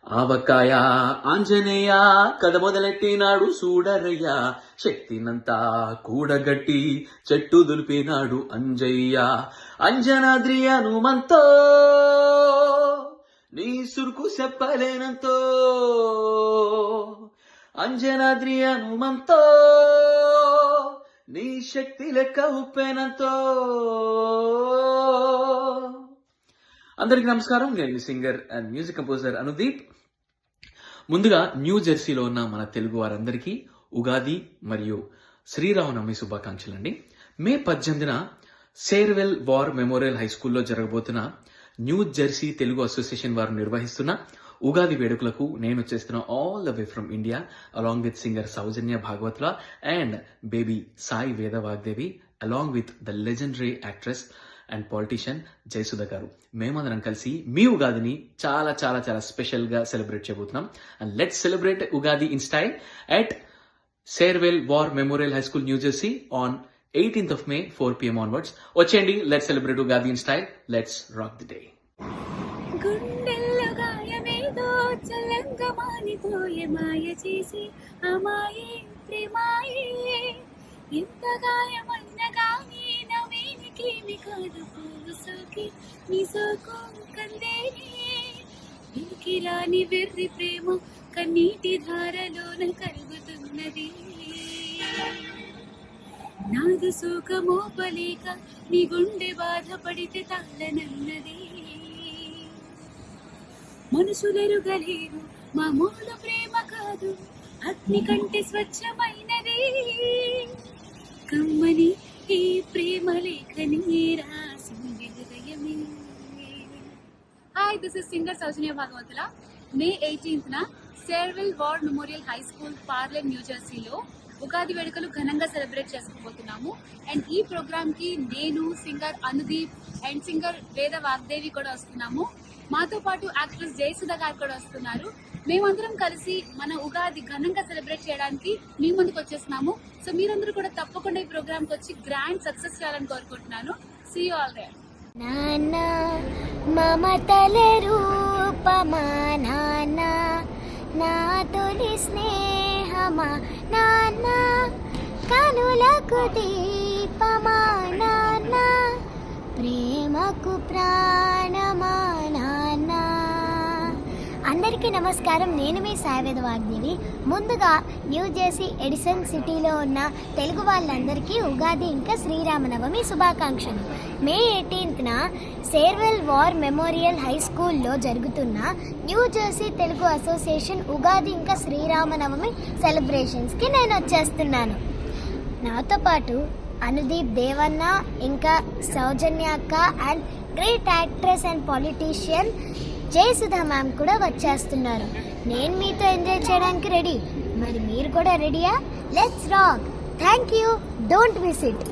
ఆవకాయ ఆంజనేయ కథ మొదలెట్టినాడు చూడరయ్య, శక్తినంతా కూడగట్టి చెట్టు దులిపినాడు అంజయ్య. అంజనాద్రి హనుమంతో నీ సురుకు చెప్పలేనంతో, అంజనాద్రి హనుమంతో నీ శక్తి లెక్క ఉప్పేనంతో. అందరికీ నమస్కారం, నేను మీ singer and music composer Anudeep. ముందుగా న్యూ జెర్సీలో ఉన్న మన తెలుగు వారందరికీ ఉగాది మరియు శ్రీరామనవమి శుభాకాంక్షలు అండి. మే 18న సేర్వెల్ వార్ మెమోరియల్ హై స్కూల్లో జరగబోతున్న న్యూ జెర్సీ తెలుగు అసోసియేషన్ వారు నిర్వహిస్తున్న ఉగాది వేడుకలకు నేను వచ్చేస్తున్న all the way from India along with singer Soujanya Bhagavatla and baby Sai Veda Vagdevi along with the legendary actress and politician Jayasudha garu. మేమందరం కలిసి మీ ఉగాదిని చాలా చాలా చాలా స్పెషల్ గా సెలబ్రేట్ చేయబోతున్నాం. And let's celebrate Ugadi in style at Sayreville war memorial high school New Jersey on 18th of May 4 PM onwards. వచ్చేయండి, let's celebrate Ugadi in style. Let's rock the day. గుండెల్లో గాయమేదో చల్లంగా మానిపోయే మాయ చేసి అమాయే ప్రేమాయే, ఎంత గాయమైన కానీ నవ్వేనికేమి కాదు పూలు సోకి నీ సోకు కందేనే. ఇంకిరాని వెర్రి ప్రేమ కన్నీటి ధారలోన కలుగుతున్నది, నాదు సోకమోపలేక నీ గుండె బాధపడితే తాళనన్నది. మనుషులెరుగలేరు మామూలు ప్రేమ కాదు, అగ్ని కంటే స్వచ్ఛమైనది. కమ్మని ఈ ప్రేమ లేఖని రాసింది హృదయమే. Hi, this is singer Soujanya Bhagavatula. May 18న Sayreville war memorial high school Parlin New జెర్సీలో ఉగాది వేడుకలు ఘనంగా సెలబ్రేట్ చేసుకోబోతున్నాము. అండ్ ఈ ప్రోగ్రామ్ కి నేను, సింగర్ అనుదీప్ అండ్ సింగర్ వేద వాగ్దేవి కూడా వస్తున్నాము. మాతో పాటు యాక్ట్రెస్ జయసుధ గారు కూడా వస్తున్నారు. మేమందరం కలిసి మన ఉగాది ఘనంగా సెలబ్రేట్ చేయడానికి మీ ముందుకు వచ్చేస్తున్నాము. సో మీరందరూ కూడా తప్పకుండా ఈ ప్రోగ్రామ్ కి వచ్చి గ్రాండ్ సక్సెస్ చేయాలని కోరుకుంటున్నాను. See you all there. నాన్న మమతల రూపమా నాన్న, నా తొలి స్నేహమా నాన్న, కనులకు దీపమా నాన్న, ప్రేమకు ప్రాణమా నాన్న. అందరికీ నమస్కారం, నేను మీ సాయివేద వాగ్దేవి. ముందుగా న్యూ జెర్సీ ఎడిసన్ సిటీలో ఉన్న తెలుగు వాళ్ళందరికీ ఉగాది ఇంకా శ్రీరామనవమి శుభాకాంక్షలు. మే 18న సేర్వెల్ వార్ మెమోరియల్ హై స్కూల్లో జరుగుతున్న new Jersey Telugu association Ugadi ఇంకా శ్రీరామనవమి సెలబ్రేషన్స్కి నేను వచ్చేస్తున్నాను. నాతో పాటు అనుదీప్ దేవన్న, ఇంకా సౌజన్య అక్క and great actress and politician Jayasudha ma'am కూడా వచ్చేస్తున్నారు. నేను మీతో ఎంజాయ్ చేయడానికి రెడీ, మరి మీరు కూడా రెడీయా? Let's rock. Thank you, don't miss it.